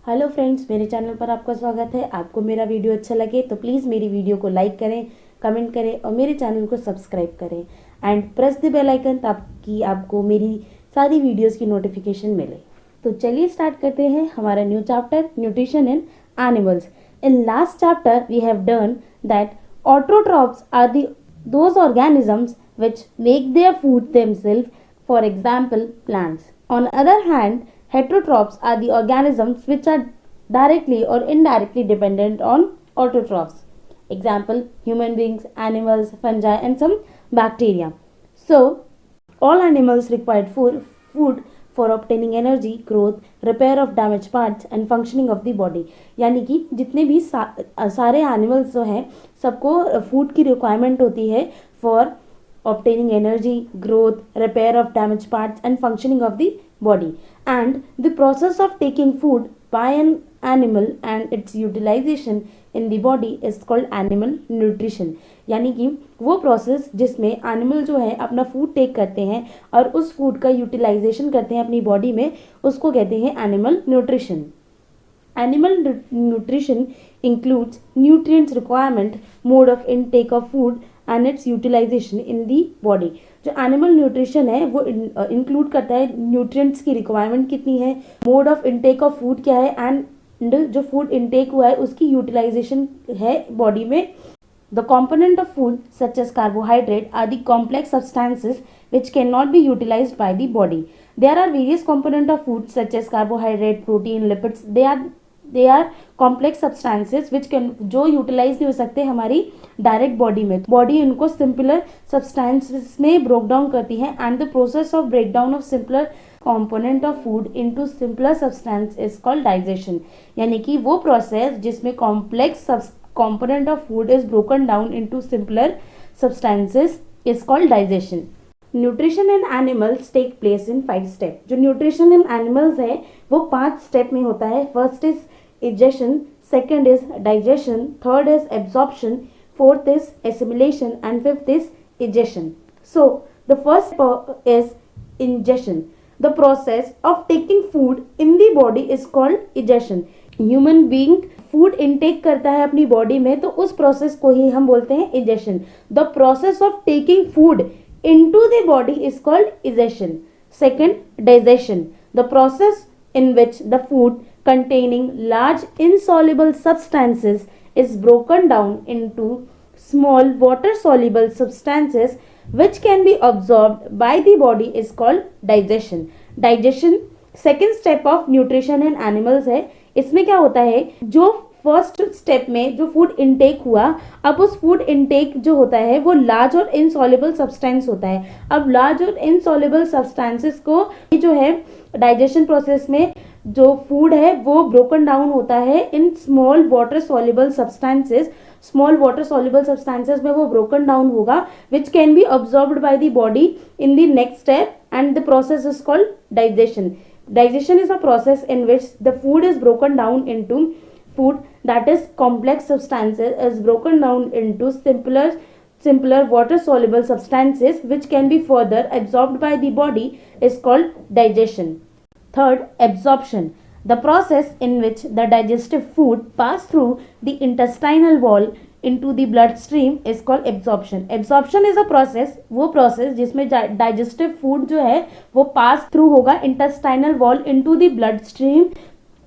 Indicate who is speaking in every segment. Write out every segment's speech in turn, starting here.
Speaker 1: Hello friends, मेरे channel पर आपका स्वागत है। आपको मेरा वीडियो अच्छा लगे तो प्लीज़ मेरी वीडियो को लाइक करें, कमेंट करें और मेरे चैनल को सब्सक्राइब करें and press the bell icon ताकि आपको मेरी सारी वीडियोस की नोटिफिकेशन मिले। तो चलिए स्टार्ट करते हैं हमारा new chapter nutrition in animals. In last chapter we have done that autotrophs are the those organisms which make their food themselves, for example plants. On the other hand, heterotrophs are the organisms which are directly or indirectly dependent on autotrophs. Example, human beings, animals, fungi and some bacteria. So all animals require food for obtaining energy, growth, repair of damaged parts and functioning of the body. यानी कि जितने भी सारे animals जो हैं सबको food की requirement होती है for obtaining energy, growth, repair of damaged parts and functioning of the body. And the process of taking food by an animal and its utilization in the body is called animal nutrition. यानी कि वो process जिसमें animal जो है अपना food take करते हैं और उस फूड का यूटिलाइजेशन करते हैं अपनी बॉडी में, उसको कहते हैं animal nutrition. Animal nutrition includes nutrients requirement, mode of intake of food and its utilization in the body. जो एनिमल न्यूट्रिशन है वो इंक्लूड करता है न्यूट्रिएंट्स की रिक्वायरमेंट कितनी है, mode of intake of food क्या है एंड जो फूड इनटेक हुआ है उसकी यूटिलाइजेशन है बॉडी में. The component of food such as carbohydrate are the complex substances which cannot be utilized by the body. There are various components of food such as carbohydrate, protein, lipids. They are complex substances which can जो utilise नहीं हो सकते हमारी direct body में. Body इनको simpler substances में broke down करती है and the process of break down of simpler component of food into simpler substance is called digestion. यानी कि वो प्रोसेस जिसमें complex component of food is broken down into simpler substances is called digestion. Nutrition in animals take place in 5 steps. जो nutrition in animals है वो 5 step में होता है. First is ingestion, second is digestion, third is absorption, fourth is assimilation and fifth is egestion. So the first is ingestion. The process of taking food in the body is called egestion. Human being food intake करता है अपनी body में तो उस process को ही हम बोलते हैं egestion. The process of taking food into the body is called egestion. Second, digestion. The process in which the food containing large insoluble substances is broken down into small water soluble substances which can be absorbed by the body is called digestion. Digestion second step of nutrition in animals है. इसमें क्या होता है, जो first step में जो food intake हुआ, अब उस फूड इनटेक जो होता है वो लार्ज और इनसॉल्युबल सब्सटेंस होता है. अब लार्ज और इनसॉल्युबल सब्सटेंसेस को जो है डाइजेशन प्रोसेस में जो फूड है वो ब्रोकन डाउन होता है in small water soluble substances. Small water soluble substances में वो ब्रोकन डाउन होगा which can be absorbed by the body in the next step and the process is called digestion. Digestion is a process in which the food is broken down into food that is complex substances is broken down into simpler water soluble substances which can be further absorbed by the body is called digestion. Third, absorption. The process in which the digestive food pass through the intestinal wall into the bloodstream is called absorption. Absorption is a process, वो process जिसमें digestive food जो है वो pass through होगा intestinal wall into the bloodstream.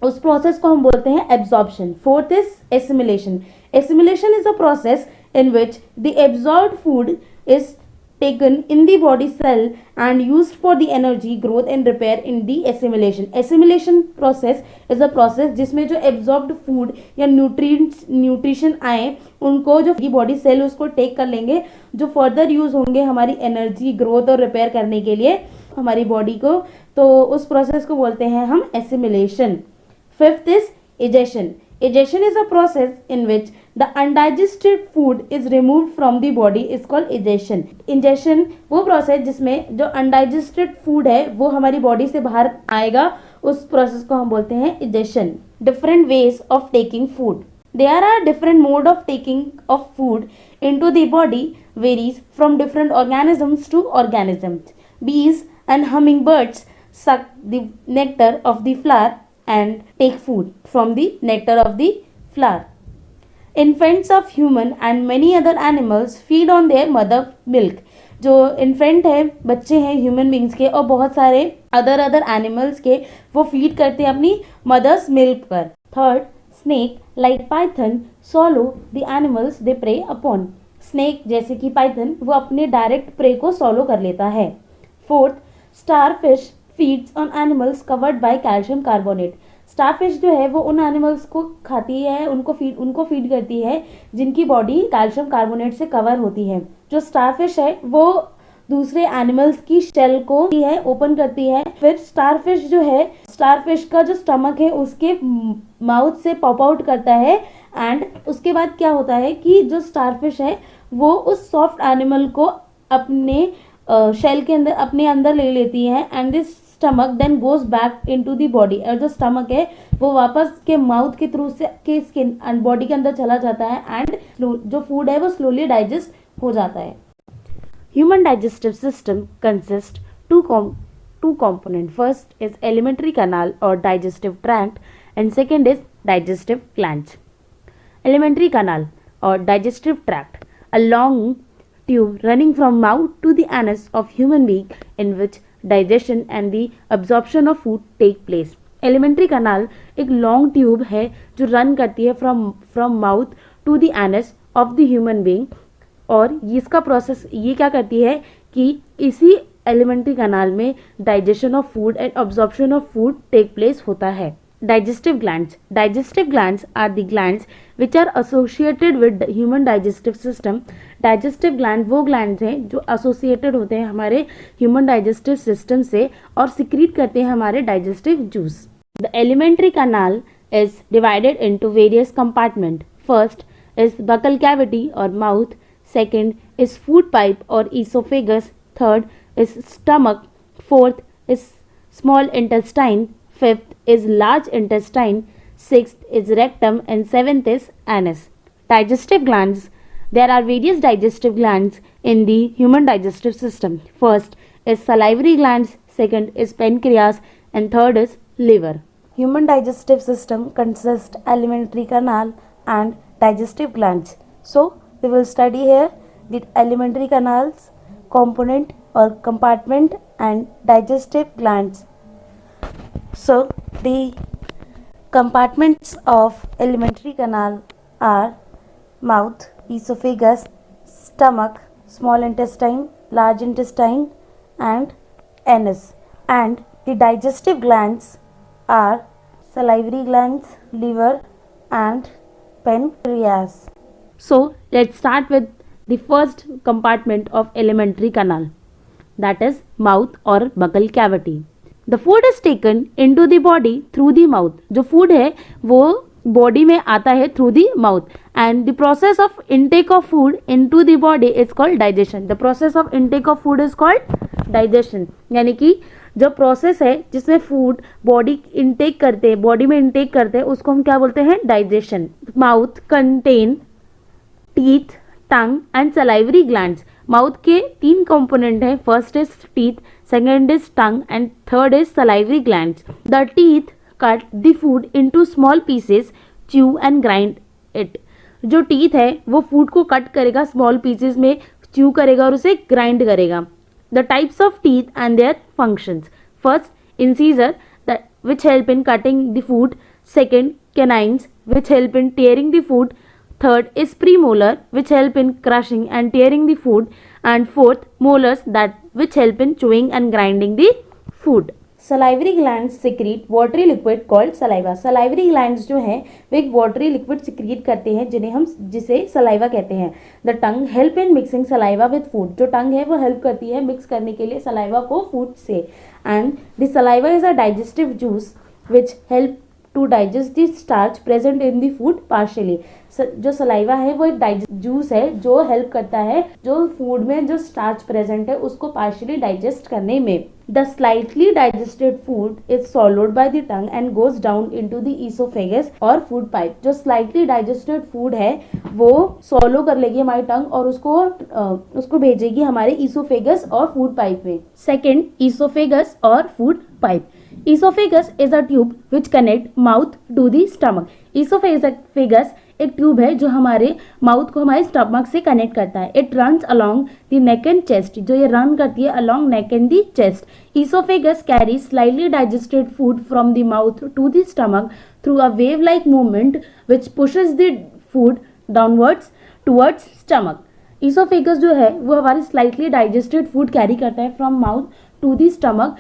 Speaker 1: उस process को हम बोलते हैं absorption. Fourth is assimilation. Assimilation is a process in which the absorbed food is taken in the body cell and used for the energy, growth and repair in the assimilation. Assimilation process is a process जिसमें जो absorbed food या nutrition आए उनको जो body cell उसको take कर लेंगे, जो फर्दर यूज होंगे हमारी एनर्जी, ग्रोथ और रिपेयर करने के लिए हमारी बॉडी को, तो उस प्रोसेस को बोलते हैं हम assimilation. Fifth is egestion. Egestion is a process in which the undigested food is removed from the body is called egestion. Ingestion वो प्रोसेस जिसमें जो undigested food है वो हमारी बॉडी से बाहर आएगा, उस प्रोसेस को हम बोलते हैं egestion. Different ways of taking food. There are different mode of taking of food into the body varies from different organisms to organisms. Bees and hummingbirds suck the nectar of the flower and take food from the nectar of the flower. Infants of human and many other animals feed on their mother milk. जो infant है, बच्चे हैं human beings के और बहुत सारे other animals के, वो फीड करते हैं अपनी मदर्स मिल्क पर. Third, snake like python so all the animals they prey upon. Snake जैसे कि पाइथन वो अपने डायरेक्ट प्रे को सॉलो कर लेता है. Fourth, starfish feeds on animals covered by calcium carbonate. Starfish जो है वो उन एनिमल्स को खाती है, उनको फीड करती है जिनकी बॉडी कैल्शियम कार्बोनेट से कवर होती है. जो स्टारफिश है वो दूसरे एनिमल्स की शेल को है ओपन करती है. फिर स्टारफिश जो है, स्टारफिश का जो स्टमक है उसके माउथ से पॉप आउट करता है. एंड उसके बाद क्या होता है कि जो स्टारफिश है वो उस सॉफ्ट एनिमल को अपने शेल के अंदर अपने अंदर ले लेती है. And this stomach then goes back into the body. और जो स्टमक है वो वापस के माउथ के थ्रू से के स्किन एंड बॉडी के अंदर चला जाता है. एंड जो फूड है वो स्लोली डाइजेस्ट हो जाता है. Human digestive system consist to component. First is alimentary canal or digestive tract and second is digestive glands. Alimentary canal or digestive tract, a long tube running from mouth to the anus of human being in which digestion and the absorption of food take place. Alimentary canal एक long tube है जो run करती है from mouth to the anus of the human being. और इसका process ये क्या करती है कि इसी एलिमेंट्री कनाल में digestion of food and absorption of food take place होता है. Digestive glands. Digestive glands are the glands which are associated with the human digestive system. Digestive gland वो glands हैं जो associated होते हैं हमारे human digestive system से और secrete करते हैं हमारे digestive juice. The alimentary canal is divided into various compartments. First is buccal cavity or mouth. Second is food pipe or esophagus. Third is stomach. Fourth is small intestine. Fifth is large intestine. Sixth is rectum and seventh is anus. Digestive glands. There are various digestive glands in the human digestive system. First is salivary glands, second is pancreas and third is liver. Human digestive system consists alimentary canal and digestive glands. So we will study here the alimentary canals, component or compartment and digestive glands. So the compartments of alimentary canal are mouth, esophagus, stomach, small intestine, large intestine and anus. And the digestive glands are salivary glands, liver and pancreas. So let's start with the first compartment of alimentary canal, that is mouth or buccal cavity. The food is taken into the body through the mouth. जो food है वो body में आता है through the mouth and the process of intake of food into the body is called digestion. The process of intake of food is called digestion. यानी कि जो process है जिसमें food body intake करते हैं, body में intake करते हैं, उसको हम क्या बोलते हैं? Digestion. Mouth contain teeth, tongue and salivary glands. Mouth के 3 कंपोनेंट हैं. First is teeth, second is tongue and third is salivary glands. The teeth cut the food into small pieces, chew and grind it. जो teeth है वो food को cut करेगा, small pieces में chew करेगा और उसे ग्राइंड करेगा. The types of teeth and their functions. First incisor which help in cutting the food. Second canines which help in tearing the food. Third is premolar which help in crushing and tearing the food, and fourth molars which help in chewing and grinding the food. Salivary glands secrete watery liquid called saliva. Salivary glands जो है वो एक watery liquid secrete करते हैं जिसे saliva कहते हैं. The tongue help in mixing saliva with food. जो tongue है वो help करती है mix करने के लिए saliva को food से. And the saliva is a digestive juice which help to digest the starch present in the food partially. जो सलाइवा है वो एक जूस है जो हेल्प करता है जो फूड में जो स्टार्च प्रेजेंट है उसको पार्शियली डाइजेस्ट करने में. The slightly digested food is swallowed by the tongue and goes down into the oesophagus और फूड पाइप. जो स्लाइटली डाइजेस्टेड फूड है वो सॉलो कर लेगी हमारी टंग और उसको भेजेगी हमारे ईसोफेगस और फूड पाइप में. सेकेंड, ईसोफेगस और food pipe. Oesophagus is a tube which connect mouth to the stomach. Oesophagus एक ट्यूब है जो हमारे माउथ को हमारे स्टमक से कनेक्ट करता है। It runs along the neck and chest, जो ये रन करती है along neck and the chest. Oesophagus carry slightly digested food from the mouth to the stomach through a wave like movement which pushes the food downwards towards stomach. Oesophagus जो है वो हमारी slightly digested food carry करता है from mouth to the stomach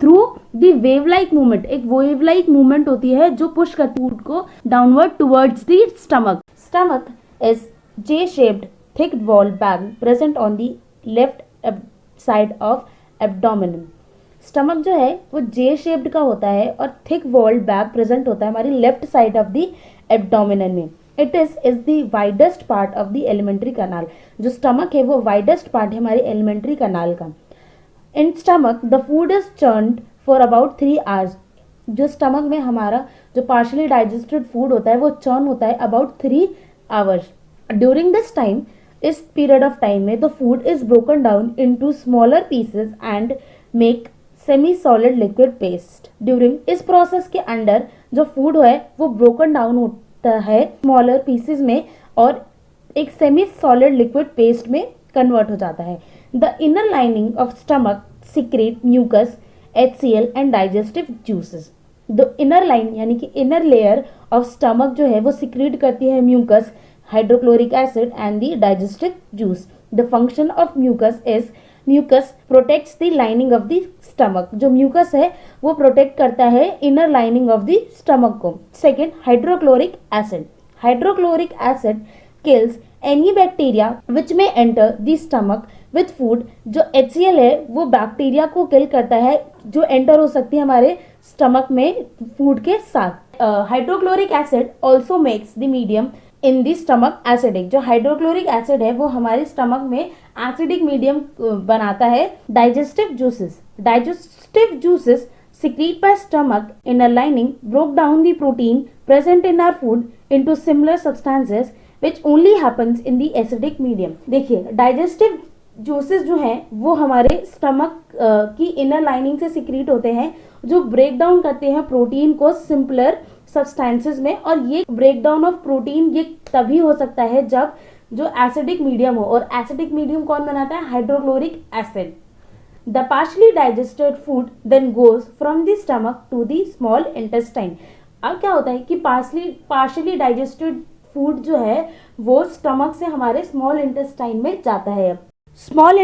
Speaker 1: through the wave like movement. एक wave like movement होती है जो पुश करती है फूड को downward towards the stomach. Stomach is J shaped thick wall bag present on the left side of abdomen. Stomach जो है वो जे शेप्ड का होता है और थिक वॉल्ड बैग प्रेजेंट होता है हमारी left side of the abdomen में। It is the widest part of the alimentary canal. जो स्टमक है वो वाइडेस्ट पार्ट है हमारे एलिमेंट्री कनाल का। In stomach the food is churned for about 3 hours. जो स्टमक में हमारा जो पार्शली डाइजेस्टेड फूड होता है वो चर्न होता है about 3 hours. During this time, इस पीरियड ऑफ टाइम में the food is broken down into smaller pieces and make semi solid liquid paste. During इस प्रोसेस के अंडर जो फूड है वो ब्रोकन डाउन होता है स्मॉलर पीसेस में और एक सेमी सॉलिड लिक्विड पेस्ट में कन्वर्ट हो जाता है। The inner lining of stomach secrete mucus, HCl and digestive juices. The inner line यानी कि इनर लेयर ऑफ स्टमक जो है वो सिक्रेट करती है mucus, hydrochloric acid and the digestive juice. The function of mucus is mucus protects the lining of the stomach. जो mucus है वो प्रोटेक्ट करता है inner lining of the stomach को। Second, hydrochloric acid. Hydrochloric acid kills any bacteria which may enter the stomach with food। जो HCl है वो bacteria को किल करता है जो एंटर हो सकती है हमारे स्टमक में फूड के साथ। Hydrochloric acid also makes the medium in the stomach acidic. जो हाइड्रोक्लोरिक एसिड है वो हमारे स्टमक में एसिडिक मीडियम बनाता है। Digestive juices. Digestive juices secreted by stomach inner lining broke down the protein present in our food into similar substances which only happens in the acidic medium। देखिए, digestive juices जो हैं वो हमारे stomach की inner lining से secrete होते हैं जो ब्रेक डाउन करते हैं प्रोटीन को सिंपलर सब्सटेंसेस में। और ये ब्रेक डाउन ऑफ प्रोटीन ये तभी हो सकता है जब जो एसिडिक मीडियम हो, और एसिडिक मीडियम कौन बनाता है? Hydrochloric acid. The partially digested food then goes from the stomach to the small intestine। अब क्या होता है कि partially digested food जो है वो स्टमक से हमारे स्मॉल इंटेस्टाइन में जाता है। Small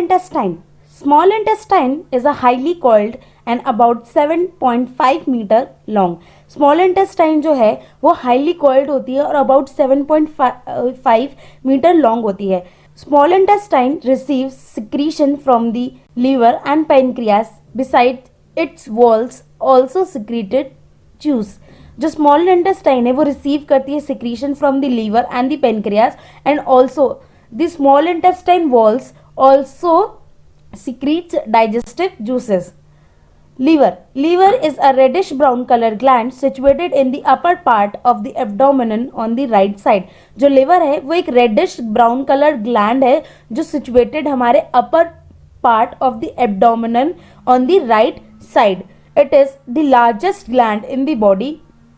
Speaker 1: intestine is a highly coiled and about 7.5 metre long. Small intestine जो है वो हाईली कॉइल्ड होती है और अबाउट 7.5 मीटर लॉन्ग होती है। Small intestine receives secretion from the liver and pancreas. Besides, its walls also secreted juice। जो small intestine है वो receive करती है secretion from the liver and the pancreas, and also the small intestine walls also secretes digestive juices। Liver is a reddish brown color gland situated in the upper part of the abdomen on the right side। जो liver है वो एक reddish brown color gland है जो situated हमारे upper part of the abdomen on the right side। It is the largest gland in the body।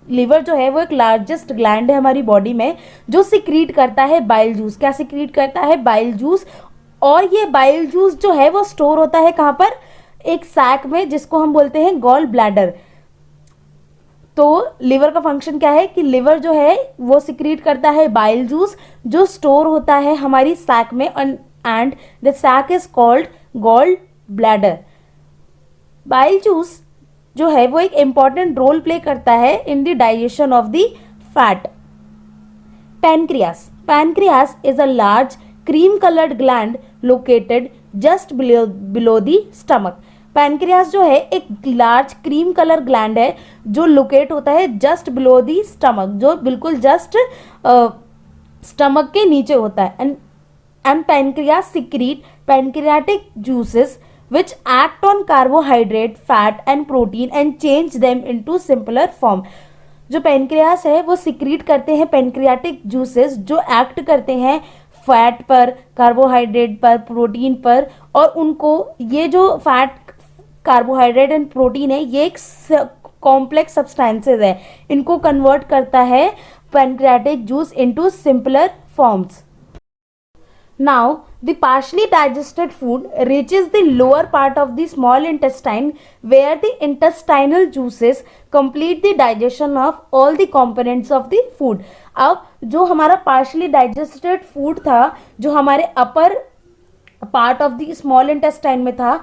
Speaker 1: Liver जो है वो एक लार्जेस्ट ग्लैंड है हमारी बॉडी में जो सिक्रीट करता है बाइल जूस। क्या सिक्रीट करता है? Bile juice. और ये बाइल जूस जो है वो स्टोर होता है कहाँ पर? एक सैक में जिसको हम बोलते हैं गॉल ब्लैडर। तो लिवर का फंक्शन क्या है कि लिवर जो है वो सिक्रीट करता है बाइल जूस जो स्टोर होता है हमारी सैक में, and the sac is called gall bladder. Bile juice जो है वो एक इंपॉर्टेंट रोल प्ले करता है in the digestion of the fat. Pancreas is a large cream coloured gland located just below the stomach. Pancreas जो है एक large cream colour gland है जो लोकेट होता है जस्ट बिलो दी स्टमक, जो बिल्कुल जस्ट स्टमक के नीचे होता है। And pancreas secrete pancreatic juices which act on carbohydrate, fat and protein and change them into simpler form। जो पैनक्रियास है वो सिक्रीट करते हैं पैनक्रियाटिक जूसेस जो एक्ट करते हैं फैट पर, कार्बोहाइड्रेट पर, प्रोटीन पर, और उनको ये जो फैट, कार्बोहाइड्रेट एंड प्रोटीन है ये एक कॉम्प्लेक्स सब्सटेंसेज है, इनको कन्वर्ट करता है pancreatic juice into simpler forms. Now, the partially digested food reaches the lower part of the small intestine where the intestinal juices complete the digestion of all the components of the food. अब जो हमारा partially digested food था, जो हमारे upper part of the small intestine में था,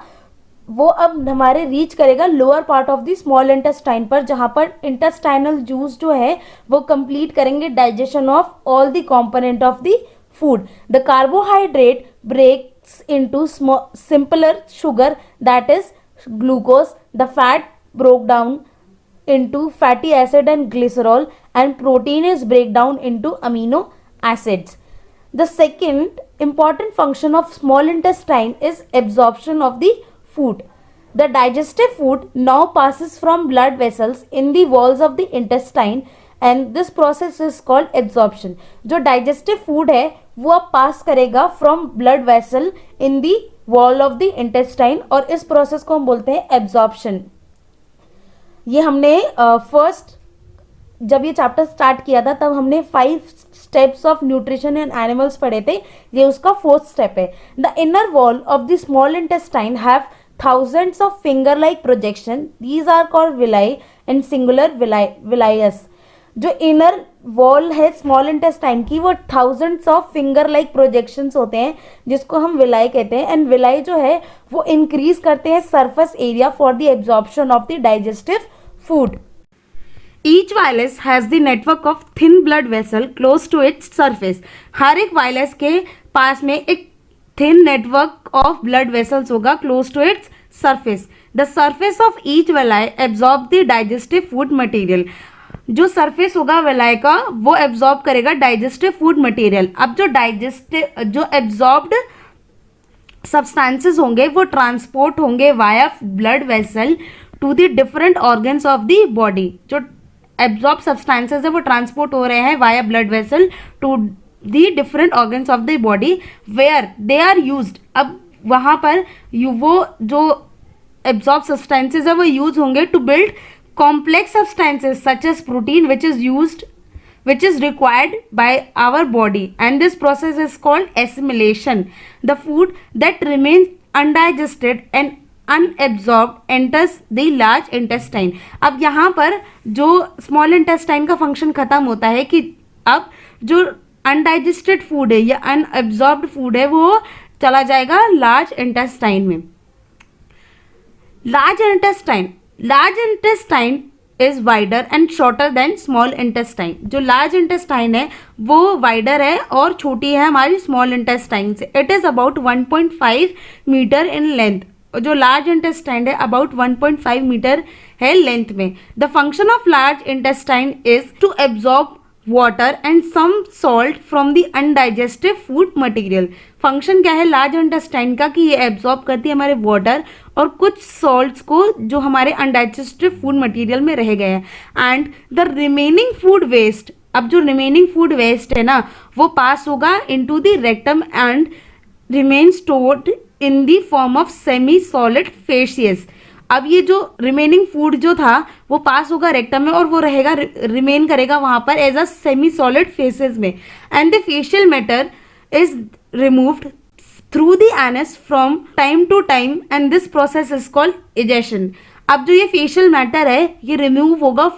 Speaker 1: वो अब हमारे रीच करेगा lower part of the small intestine पर, जहाँ पर इंटेस्टाइनल जूस जो है वो कंप्लीट करेंगे digestion of all the component of the food. The carbohydrate breaks into simpler sugar, that is glucose. The fat broke down into fatty acid and glycerol, and protein is break down into amino acids. The second important function of small intestine is absorption of the food. The digestive food now passes from blood vessels in the walls of the intestine and this process is called absorption. जो digestive food है वो अब पास करेगा from blood vessel in the wall of the intestine और इस process को हम बोलते हैं एब्जॉर्प्शन. ये हमने फर्स्ट जब ये चैप्टर स्टार्ट किया था तब हमने 5 steps of nutrition in animals पढ़े थे, ये उसका 4th स्टेप है. The inner wall of the small intestine have thousands of finger like projection, these are called villi and singular villius. जो इनर वॉल है स्मॉल इंटेस्टाइन की वो thousands of finger like projections होते हैं जिसको हम villi कहते हैं. एंड विलाई जो है वो इंक्रीज करते हैं surface area for the absorption of the digestive food. Each villus has the network of thin blood vessel close to its surface. हर एक वायलस के पास में एक thin network of blood vessels होगा close to its surface. The surface of each villi absorb the digestive food material. जो surface होगा villi का वो एब्जॉर्ब करेगा डाइजेस्टिव फूड मटेरियल. अब जो एब्जॉर्ब्ड सब्सटेंसेस होंगे वो ट्रांसपोर्ट होंगे via blood vessel to the different organs of the body. जो एब्जॉर्ब सब्सटेंसेस है वो ट्रांसपोर्ट हो रहे हैं via blood vessel to the different organs of the body where they are used. अब वहाँ पर वो जो एब्जॉर्ब सब्सटेंसेस है वो यूज होंगे to build complex substances such as protein which is required by our body, and this process is called assimilation. The food that remains undigested and unabsorbed enters the large intestine. अब यहाँ पर जो small intestine का function खत्म होता है कि अब जो undigested food है या unabsorbed food है वो चला जाएगा large intestine में. Large intestine is wider and shorter than small intestine. जो large intestine है वो wider है और छोटी है हमारी small intestine से. It is about 1.5 meter in length. जो large intestine है about 1.5 meter है length में. The function of large intestine is to absorb water and some salt from the undigested food material. Function क्या है large intestine का कि ये absorb करती है हमारे वाटर और कुछ सॉल्ट्स को जो हमारे अनडाइजेस्टेड फूड मटेरियल में रह गए हैं. And the remaining food waste, अब जो रिमेनिंग फूड वेस्ट है ना वो पास होगा into the rectum and remain stored in the form of semi solid faeces. अब ये जो रिमेनिंग फूड जो था वो पास होगा रेक्टम में और वो रहेगा रिमेन करेगा वहाँ पर as a semi solid faeces में. And the faecal matter is removed through the anus from time to time and this process is called egestion. अब जो ये फेशियल मैटर है ये रिमूव होगा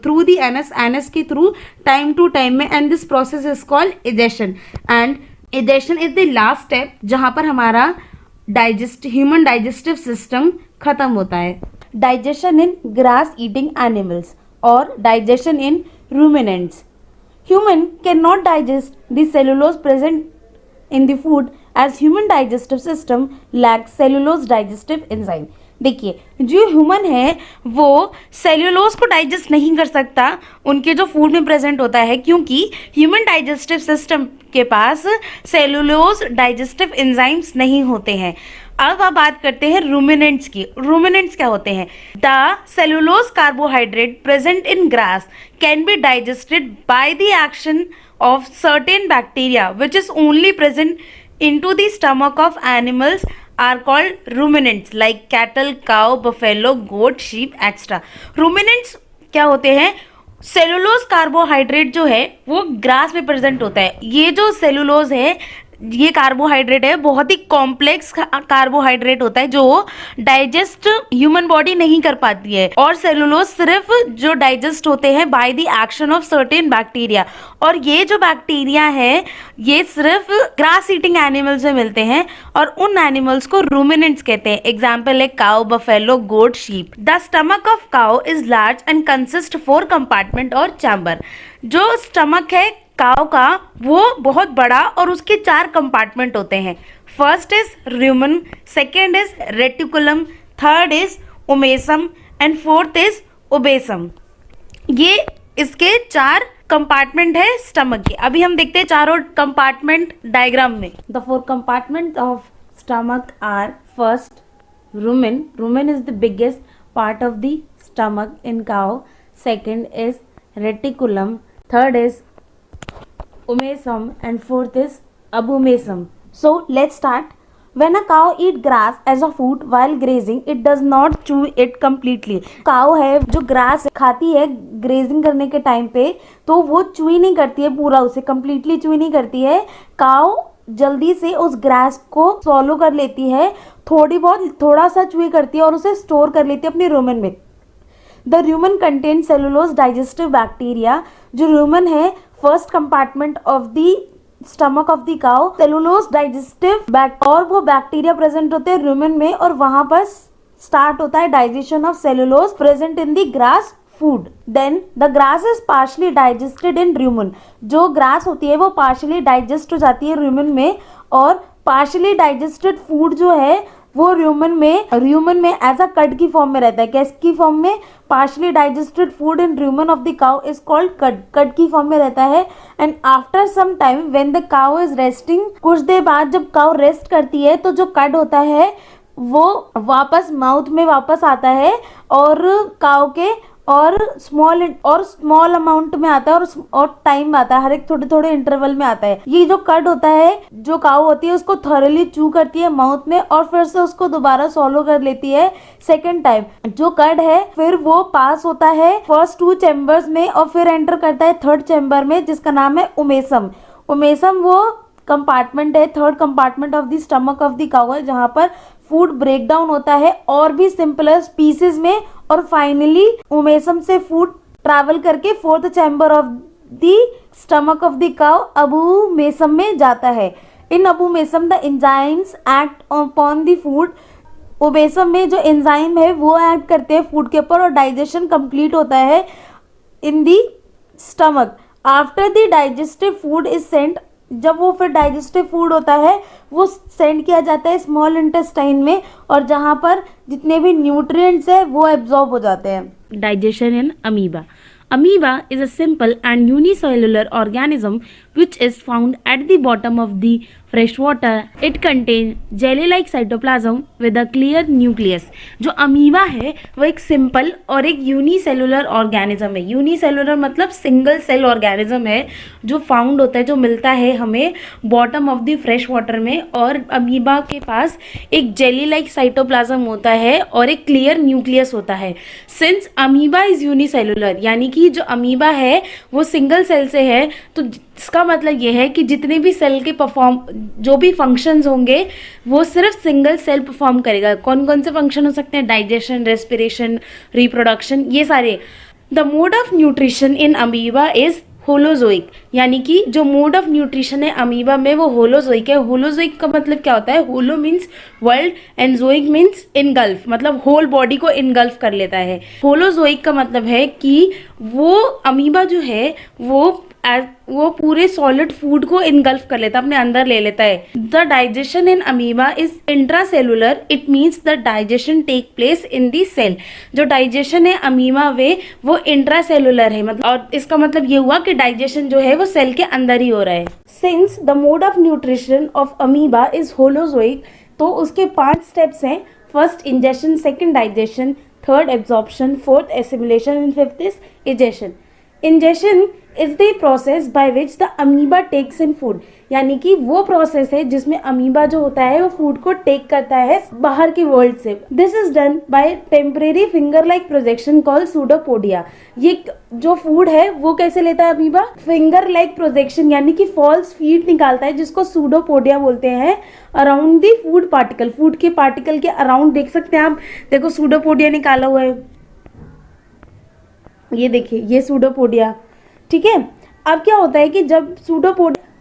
Speaker 1: थ्रू द एनस के थ्रू टाइम टू टाइम में and this process is called egestion. And egestion is the last step जहाँ पर हमारा ह्यूमन डाइजेस्टिव सिस्टम खत्म होता है. डाइजेशन इन ग्रास ईटिंग एनिमल्स और digestion in ruminants. Human can not digest the cellulose present in the food as human digestive system lacks cellulose digestive enzyme. देखिए जो human है वो सेल्यूलोज को डाइजेस्ट नहीं कर सकता उनके जो फूड में प्रेजेंट होता है क्योंकि ह्यूमन डाइजेस्टिव सिस्टम के पास सेल्यूलोज डाइजेस्टिव एंजाइम्स नहीं होते हैं. अब आप बात करते हैं रूमिनेंट्स की. रूमिनेंट्स क्या होते हैं? The cellulose carbohydrate present in grass can be digested by the action of certain bacteria which is only present into the stomach of animals are called ruminants like cattle, cow, buffalo, goat, sheep, etc. ruminants क्या होते हैं? Cellulose carbohydrate जो है वो grass में present होता है। ये जो सेलुलोज है ये कार्बोहाइड्रेट है, बहुत ही कॉम्प्लेक्स कार्बोहाइड्रेट होता है जो डाइजेस्ट ह्यूमन बॉडी नहीं कर पाती है। और सेलुलोज सिर्फ जो डाइजेस्ट होते हैं by the action of certain bacteria, और ये जो बैक्टीरिया है ये सिर्फ ग्रास ईटिंग एनिमल्स में मिलते हैं और उन एनिमल्स को रूमिनेंट्स कहते हैं। एग्जाम्पल है cow, buffalo, goat, sheep. The stomach of cow is large and consist 4 compartment और चैम्बर। जो स्टमक है काउ का वो बहुत बड़ा और उसके 4 कंपार्टमेंट होते हैं। First is Roman, second is reticulum, third is omasum and fourth is obesum. ये इसके 4 कंपार्टमेंट है स्टमक के। अभी हम देखते हैं चारों कंपार्टमेंट डायग्राम में। The 4 compartment of stomach are first rumen. Rumen is the biggest part of the stomach in cow. Second is reticulum. Third is omasum and fourth is abomasum. So let's start. When a cow eat grass as a food while grazing, it does not chew it completely. Cow है जो grass खाती है grazing करने के time पे, तो वो चुई नहीं करती है पूरा, उसे कम्प्लीटली चुई नहीं करती है। काउ जल्दी से उस ग्रास को सॉलो कर लेती है, थोड़ा सा चुई करती है और उसे स्टोर कर लेती है अपने रूमन में। The Roman contain cellulose digestive bacteria. जो रूमन है first compartment of the stomach of the cow, cellulose digestive और वो बैक्टीरिया प्रेजेंट होते हैं रूमन में, और वहां पर स्टार्ट होता है digestion of cellulose present in the grass food. Then the grass is partially digested in rumen. जो ग्रास होती है वो पार्शली डाइजेस्ट हो जाती है रूमन में, और पार्शली डाइजेस्टेड फूड जो है वो रूमन में एज अ कड की फॉर्म में रहता है। कैसी फॉर्म में? Partially digested food in rumen of the cow is called cud की फॉर्म में रहता है। And after some time when the cow is resting, कुछ देर बाद जब काउ रेस्ट करती है तो जो कड होता है वो वापस माउथ में वापस आता है, और काउ के और स्मॉल अमाउंट में आता है और टाइम आता है, हर एक थोड़े थोड़े इंटरवल में आता है। ये जो कड होता है जो काउ होती है उसको थॉरली चू करती है माउथ में, और फिर से उसको दोबारा सॉलो कर लेती है सेकेंड टाइम। जो कड है फिर वो पास होता है फर्स्ट 2 चैम्बर्स में और फिर एंटर करता है थर्ड चैम्बर में जिसका नाम है ओमेसम। ओमेसम वो कंपार्टमेंट है, third compartment of the stomach of the cow है, जहाँ पर फूड ब्रेक डाउन होता है और भी सिंपलर पीसेस में, और फाइनली ओमेसम से फूड ट्रैवल करके fourth chamber of the stomach of the cow abomasum में जाता है। In abomasum the enzymes act upon the food. Abomasum में जो एंजाइम है वो एक्ट करते हैं फूड के ऊपर और डाइजेशन कंप्लीट होता है in the stomach. After the digestive food is sent, जब वो फिर डाइजेस्टिव फूड होता है वो सेंड किया जाता है स्मॉल इंटेस्टाइन में, और जहाँ पर जितने भी न्यूट्रिएंट्स है वो एब्जॉर्ब हो जाते हैं। Digestion in amoeba. Amoeba is a simple and unicellular organism which is found at the bottom of the freshwater. It contains jelly-like cytoplasm with a clear nucleus. जो अमीबा है वो एक सिंपल और एक यूनिसेलुलर ऑर्गेनिज्म है। Unicellular मतलब single cell organism है जो फाउंड होता है, जो मिलता है हमें bottom of the fresh water में, और अमीबा के पास एक जेली लाइक साइटोप्लाज्म होता है और एक क्लियर न्यूक्लियस होता है। सिंस अमीबा इज यूनिसेलुलर, यानी कि जो अमीबा है वो सिंगल सेल से है, तो इसका मतलब ये है कि जितने भी सेल के जो भी फंक्शंस होंगे वो सिर्फ सिंगल सेल परफॉर्म करेगा। कौन कौन से फंक्शन हो सकते हैं? डाइजेशन, रेस्पिरेशन, रिप्रोडक्शन, ये सारे। The mode of nutrition in amoeba is holozoic, यानी कि जो मोड ऑफ न्यूट्रिशन है अमीबा में वो होलोजोइक है। होलोजोइक का मतलब क्या होता है? Holo means world and zoic means engulf, मतलब होल बॉडी को इनगल्फ कर लेता है। होलोजोइक का मतलब है कि वो अमीबा जो है वो पूरे सॉलिड फूड को इनगल्फ कर लेता है, अपने अंदर ले लेता है। The digestion in amoeba is intracellular, it means the digestion take place in the cell. जो डाइजेशन है अमीबा में वो इंट्रासेलुलर है, मतलब, और इसका मतलब ये हुआ कि डाइजेशन जो है वो सेल के अंदर ही हो रहा है। Since the mode of nutrition of amoeba is holozoic, तो उसके 5 स्टेप्स हैं। First ingestion, second digestion, third absorption, fourth assimilation and fifth is egestion. Ingestion is the process by which the amoeba takes in food. यानी कि वो process है जिसमें amoeba जो होता है वो फूड को टेक करता है बाहर की वर्ल्ड से। This is done by temporary finger like projection call pseudopodia. ये जो फूड है वो कैसे लेता है अमीबा? फिंगर लाइक प्रोजेक्शन यानी कि फॉल्स फीड निकालता है, जिसको सूडोपोडिया बोलते हैं, around the food particle. Food के पार्टिकल के अराउंड देख सकते हैं आप, देखो सूडोपोडिया निकाला हुआ है, ये देखिए ये सूडोपोडिया। ठीक है, अब क्या होता है कि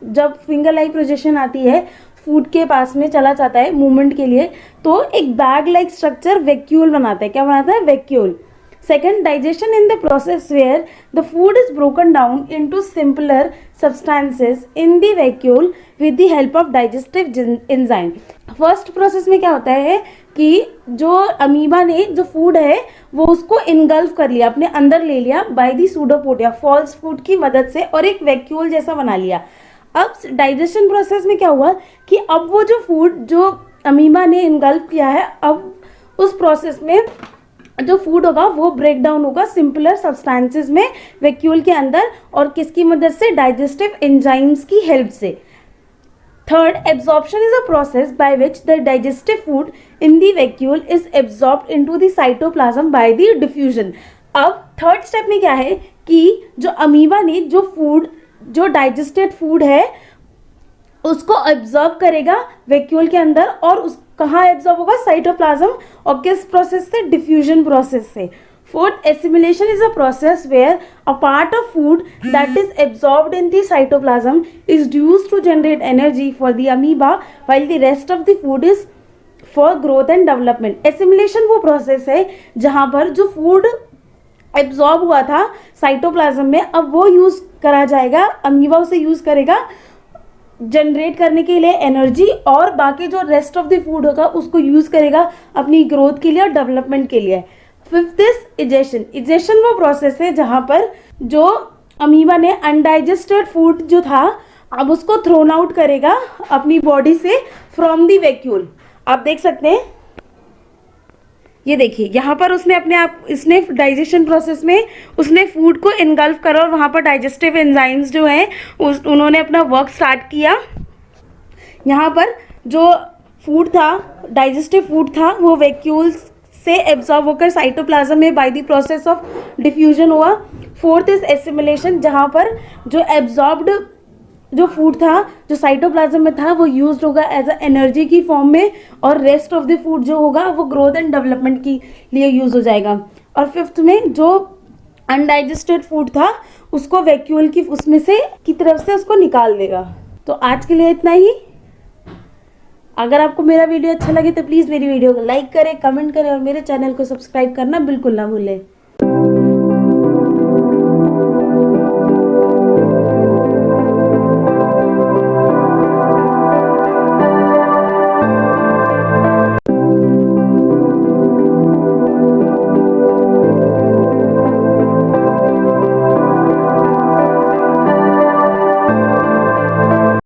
Speaker 1: जब फिंगर लाइक प्रोजेक्शन आती है, फूड के पास में चला जाता है मूवमेंट के लिए, तो एक बैग लाइक स्ट्रक्चर वैक्यूल बनाता है। क्या बनाता है? Vacuole. Second, digestion in the process where the food is broken down into simpler substances in the vacuole with the help of digestive enzyme. First process में क्या होता है कि जो अमीबा ने जो फूड है वो उसको इनगल्फ कर लिया, अपने अंदर ले लिया by the pseudopodia, false food की मदद से, और एक वैक्यूल जैसा बना लिया। अब डाइजेशन प्रोसेस में क्या हुआ कि अब वो जो फूड जो अमीबा ने इनगल्फ किया है, अब उस प्रोसेस में जो फूड होगा वो ब्रेक डाउन होगा सिंपलर सब्सटेंसेस में वैक्यूल के अंदर, और किसकी मदद से? डाइजेस्टिव एंजाइम्स की हेल्प से। Third, absorption is a process by which the digestive food in the vacuole is absorbed into the cytoplasm by the diffusion. अब थर्ड स्टेप में क्या है कि जो अमीबा ने जो डाइजेस्टेड फूड है उसको एब्जॉर्ब करेगा वैक्यूल के अंदर, और उस कहाँ एब्जॉर्ब होगा? साइटोप्लाज्म। और किस प्रोसेस से? डिफ्यूजन प्रोसेस से। Fourth, assimilation is a process where a part of food that is absorbed in the cytoplasm is used to generate energy for the amoeba, while the rest of the food is for growth and development. Assimilation वो process है जहाँ पर जो food absorb हुआ था cytoplasm में, अब वो यूज करा जाएगा, अमीबा उसे यूज करेगा जनरेट करने के लिए एनर्जी, और बाकी जो रेस्ट ऑफ द फूड होगा उसको यूज करेगा अपनी ग्रोथ के लिए और डेवलपमेंट के लिए। Fifth is egestion. इजेशन वो प्रोसेस है जहां पर जो अमीबा ने अनडाइजेस्टेड फूड जो था अब उसको थ्रोन आउट करेगा अपनी बॉडी से फ्रॉम दी वैक्यूल। आप देख सकते हैं, ये देखिए यहाँ पर इसने डाइजेशन प्रोसेस में उसने फूड को इनगल्फ करा, और वहाँ पर डाइजेस्टिव एंजाइम्स जो हैं उन्होंने अपना वर्क स्टार्ट किया। यहाँ पर जो फूड था, डाइजेस्टिव फूड था, वो वैक्यूल्स से एब्जॉर्ब होकर साइटोप्लाज्म में by the process of diffusion हुआ। फोर्थ इज एसिमिलेशन, जहाँ पर जो एब्जॉर्ब्ड जो फूड था जो साइटोप्लाज्म में था वो यूज्ड होगा एज अ एनर्जी की फॉर्म में, और रेस्ट ऑफ द फूड जो होगा वो ग्रोथ एंड डेवलपमेंट के लिए यूज हो जाएगा। और फिफ्थ में जो अनडाइजेस्टेड फूड था उसको वैक्यूल की उसमें से की तरफ से उसको निकाल देगा। तो आज के लिए इतना ही। अगर आपको मेरा वीडियो अच्छा लगे तो प्लीज़ मेरी वीडियो को लाइक करें, कमेंट करें और मेरे चैनल को सब्सक्राइब करना बिल्कुल ना भूलें।